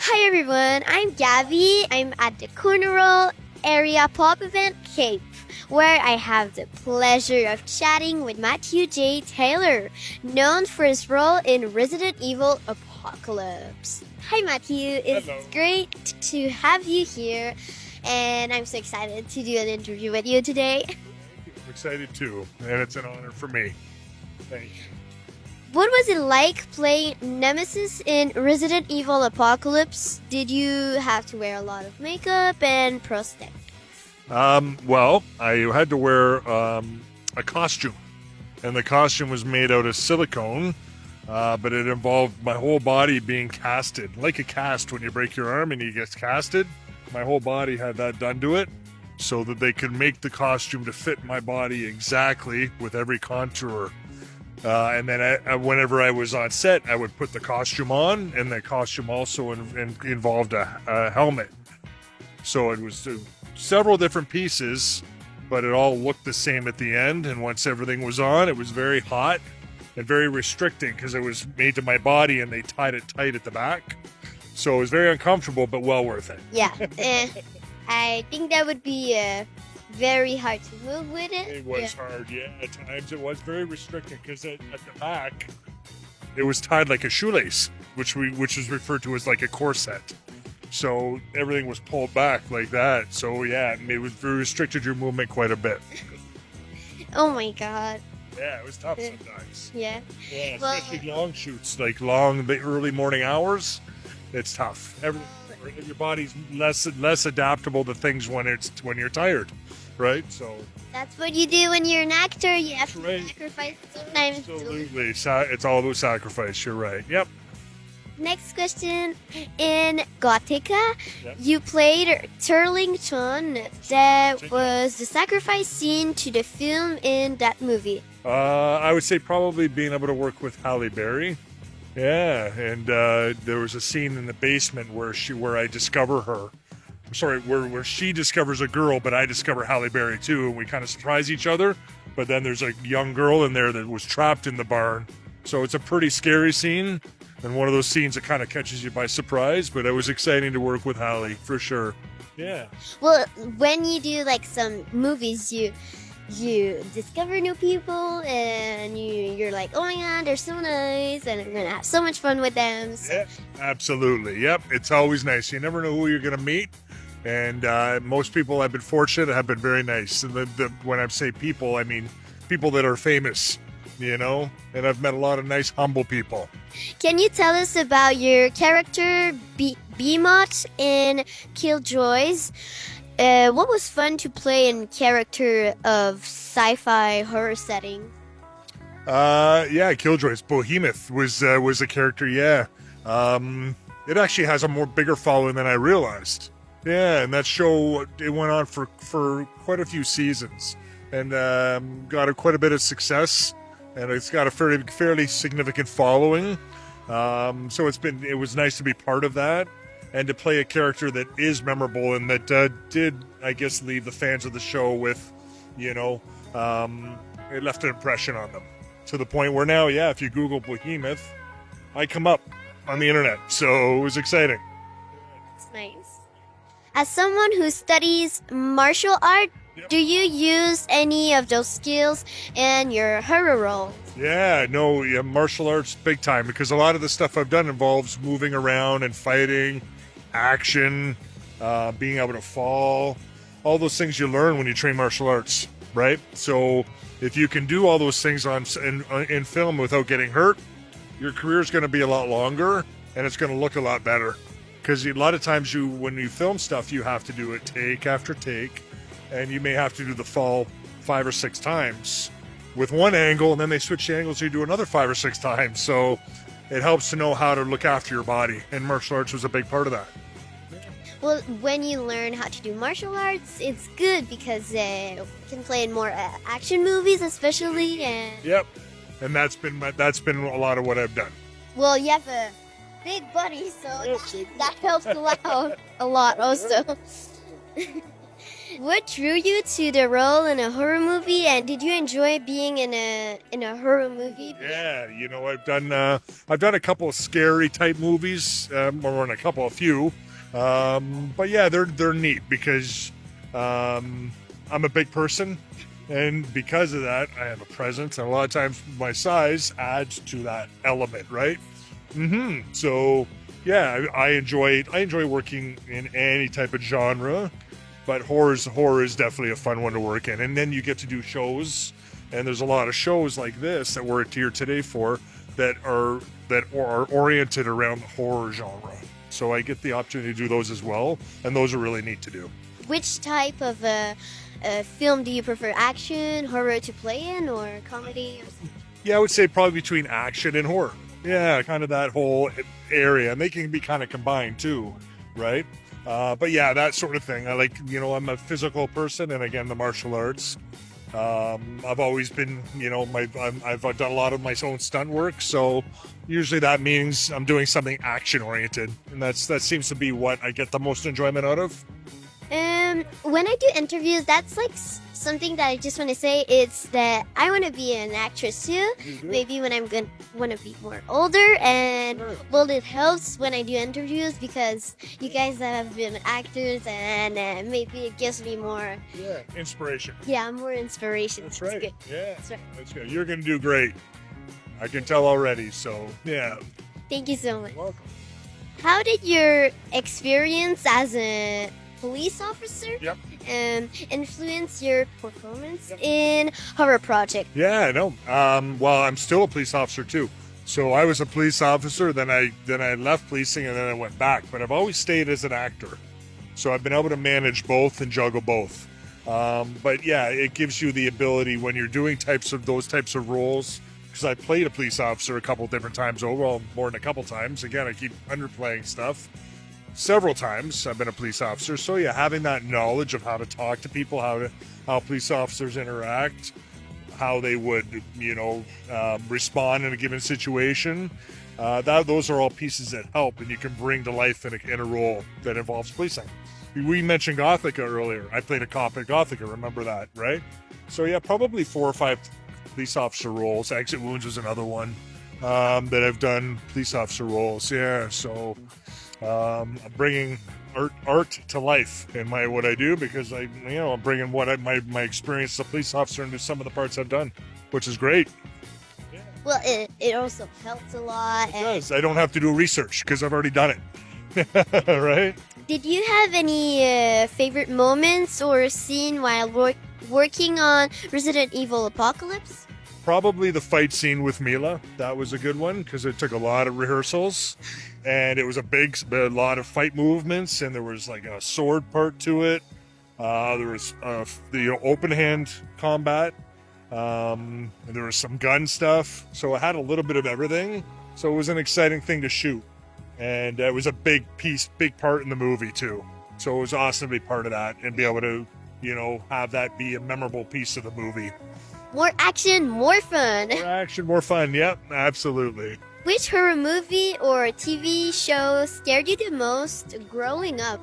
Hi everyone, I'm Gaby. I'm at the Cornwall Area Pop Event, Cape, where I have the pleasure of chatting with Matthew J. Taylor, known for his role in Resident Evil Apocalypse. Hi Matthew, it's Hello. great to have you here, and I'm so excited to do an interview with you today. I'm excited too, and it's an honor for me. Thank you. What was it like playing Nemesis in Resident Evil Apocalypse? Did you have to wear a lot of makeup and prosthetics? Well, I had to wear a costume, and the costume was made out of silicone, but it involved my whole body being casted, like a cast when you break your arm and you get casted. My whole body had that done to it, so that they could make the costume to fit my body exactly with every contour. And then whenever I was on set, I would put the costume on, and the costume also involved a helmet. So it was several different pieces, but it all looked the same at the end. And once everything was on, it was very hot and very restricting because it was made to my body and they tied it tight at the back. So it was very uncomfortable, but well worth it. Yeah, I think that would be very hard to move with it. It was hard, yeah. At times it was very restricting because at the back, it was tied like a shoelace, which is referred to as like a corset. So everything was pulled back like that. So yeah, it was very restricted your movement quite a bit. Oh my god. Yeah, it was tough sometimes. Yeah. Yeah, Well- especially long shoots, like the early morning hours. It's tough. Your body's less adaptable to things when you're tired, right? So That's what you do when you're an actor. You have to Right. sacrifice sometimes. absolutely, it's all about sacrifice. You're right. Yep. Next question. In Gothica, Yep. you played Turlington. That was the sacrifice scene to the film in that movie. I would say probably being able to work with Halle Berry. Yeah, and there was a scene in the basement where I discover her. I'm sorry, where she discovers a girl, but I discover Halle Berry too, and we kind of surprise each other. But then there's a young girl in there that was trapped in the barn. So it's a pretty scary scene, and one of those scenes that kind of catches you by surprise. But it was exciting to work with Halle, for sure. Yeah. Well, when you do like some movies, you discover new people and you're like, oh my god, they're so nice and I'm gonna have so much fun with them. So, Yeah, absolutely. Yep, it's always nice. You never know who you're going to meet, and most people have been fortunate, have been very nice. And when I say people, I mean people that are famous, you know. And I've met a lot of nice, humble people. can you tell us about your character Beamot in Killjoys? What was fun to play in character of sci-fi horror setting? Yeah, Killjoys. Behemoth was a character. Yeah, it actually has a bigger following than I realized. Yeah, and that show, it went on for quite a few seasons, and got quite a bit of success, and it's got a fairly significant following. So it was nice to be part of that, and to play a character that is memorable and that did, I guess, leave the fans of the show with, it left an impression on them. To the point where now, yeah, if you Google Behemoth, I come up on the internet. So it was exciting. It's nice. As someone who studies martial art, Yep. do you use any of those skills in your horror role? Yeah, no, yeah, martial arts big time, because a lot of the stuff I've done involves moving around and fighting, action, being able to fall, all those things you learn when you train martial arts, right? So if you can do all those things in film without getting hurt, your career is going to be a lot longer and it's going to look a lot better. Because a lot of times when you film stuff, you have to do it take after take, and you may have to do the fall 5 or 6 times with one angle, and then they switch the angles, so you do another 5 or 6 times. So it helps to know how to look after your body, and martial arts was a big part of that. Well, when you learn how to do martial arts, it's good because you can play in more action movies, especially. And Yep, and that's been a lot of what I've done. well, you have a big body, so that helps a lot also. What drew you to the role in a horror movie, and did you enjoy being in a horror movie? Yeah, I've done a couple of scary type movies, or in a few, but yeah, they're neat because I'm a big person, and because of that, I have a presence, and a lot of times my size adds to that element, right? So yeah, I enjoy working in any type of genre. But horror is definitely a fun one to work in. And then you get to do shows, and there's a lot of shows like this that we're here today for that are oriented around the horror genre. So I get the opportunity to do those as well, and those are really neat to do. Which type of film do you prefer? Action, horror to play in, or comedy? Yeah, I would say probably between action and horror. Yeah, kind of that whole area. And they can be kind of combined too, right? But yeah, that sort of thing. I like, I'm a physical person, and again, the martial arts. I've always been, I've done a lot of my own stunt work, so usually that means I'm doing something action oriented, and that seems to be what I get the most enjoyment out of. When I do interviews, that's like something that I just want to say. It's that I want to be an actress too. Maybe when I'm going to want to be more older, and well, it helps when I do interviews because you guys have been actors, and maybe it gives me more inspiration. Yeah, more inspiration. That's right. Good. Yeah, that's right. That's good. You're going to do great. I can tell already. So yeah. Thank you so much. You're welcome. How did your experience as a police officer influence your performance in horror project? Yeah, I know. Well, I'm still a police officer too. So I was a police officer, then I left policing, and then I went back. But I've always stayed as an actor, so I've been able to manage both and juggle both. But yeah, it gives you the ability when you're doing those types of roles. Because I played a police officer a couple different times more than a couple times. Again, I keep underplaying stuff. Several times I've been a police officer, so yeah, having that knowledge of how to talk to people, how police officers interact, how they would, respond in a given situation. Those are all pieces that help, and you can bring to life in a role that involves policing. We mentioned Gothica earlier. I played a cop at Gothica. Remember that, right? So yeah, probably 4 or 5 police officer roles. Exit Wounds was another one that I've done police officer roles. Yeah, so. I'm bringing art to life in what I do because I'm bringing my experience as a police officer into some of the parts I've done, which is great. Yeah. Well, it also helps a lot. It does. I don't have to do research because I've already done it. Right? Did you have any favorite moments or scene while working on Resident Evil Apocalypse? Probably the fight scene with Mila. That was a good one because it took a lot of rehearsals, and it was a lot of fight movements, and there was like a sword part to it. There was the open hand combat, and there was some gun stuff. So it had a little bit of everything. So it was an exciting thing to shoot, and it was a big part in the movie too. So it was awesome to be part of that and be able to, have that be a memorable piece of the movie. More action, more fun. More action, more fun. Yep, absolutely. Which horror movie or TV show scared you the most growing up?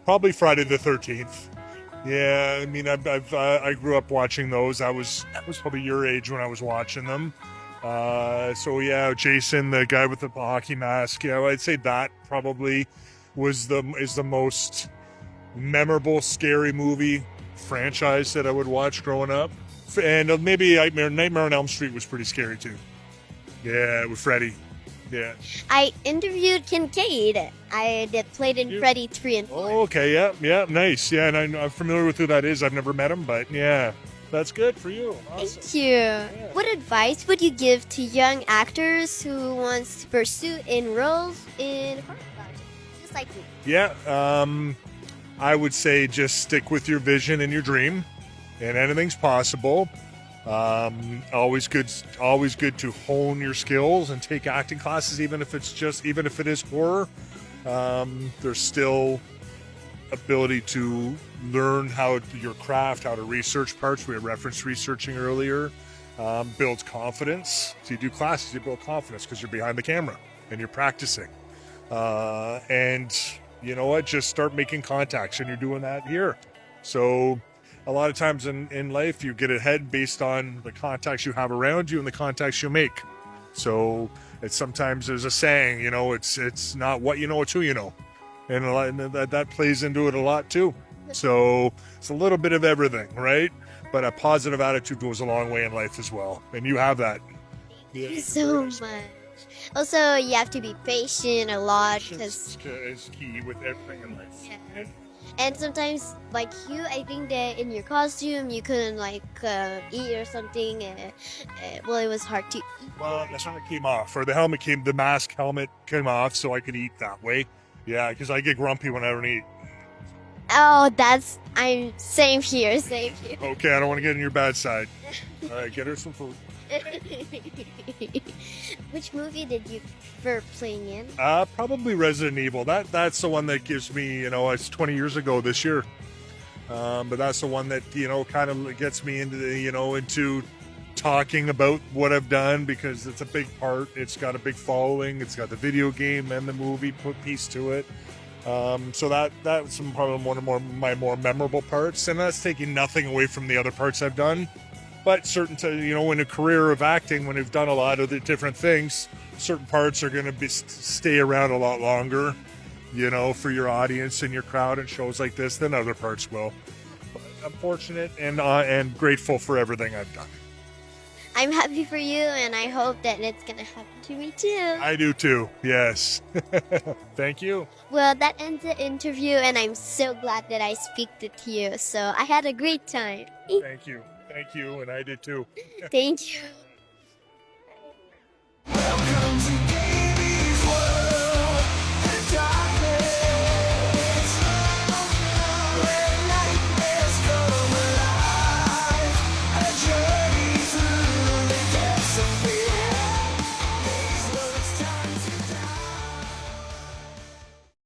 Probably Friday the 13th. Yeah, I mean, I grew up watching those. I was probably your age when I was watching them. So yeah, Jason, the guy with the hockey mask. Yeah, I'd say that probably is the most memorable scary movie franchise that I would watch growing up. And maybe Nightmare on Elm Street was pretty scary too. Yeah, with Freddy. Yeah. I interviewed Kincaid. I played in Freddy 3 and 4. Oh, okay, yeah, nice. Yeah, and I'm familiar with who that is. I've never met him, but yeah, that's good for you. Awesome. Thank you. Yeah. What advice would you give to young actors who wants to pursue in roles in horror projects, just like me? Yeah, I would say just stick with your vision and your dream, and anything's possible. Always good to hone your skills and take acting classes, even if it is horror. There's still ability to learn your craft, how to research parts. We had referenced researching earlier. Builds confidence. So you do classes, you build confidence because you're behind the camera and you're practicing. And you know what? Just start making contacts, and you're doing that here. So a lot of times in life, you get ahead based on the contacts you have around you and the contacts you make. So it's sometimes there's a saying, it's not what you know, it's who you know. And that plays into it a lot too. So it's a little bit of everything, right? But a positive attitude goes a long way in life as well. And you have that. Thank you so much. Also, you have to be patient a lot Patience is key with everything in life. yeah. And sometimes, like you, I think that in your costume you couldn't eat or something. Well, it was hard to eat. Well, that's when it came off, or the mask helmet came off, so I could eat that way. Yeah, because I get grumpy when I don't eat. Oh, I'm same here. Okay, I don't want to get on your bad side. All right, get her some food. Which movie did you prefer playing in? Probably Resident Evil. That's the one that gives me, it's 20 years ago this year. But that's the one that, kind of gets me into talking about what I've done, because it's a big part. It's got a big following. It's got the video game and the movie piece to it. So that's probably one of my more memorable parts, and that's taking nothing away from the other parts I've done. But in a career of acting, when you've done a lot of the different things, certain parts are going to stay around a lot longer, for your audience and your crowd and shows like this than other parts will. But I'm fortunate and grateful for everything I've done. I'm happy for you, and I hope that it's gonna happen to me too. I do too. Yes. Thank you. Well, that ends the interview, and I'm so glad that I speak to you. So I had a great time. Thank you, and I did too. Thank you.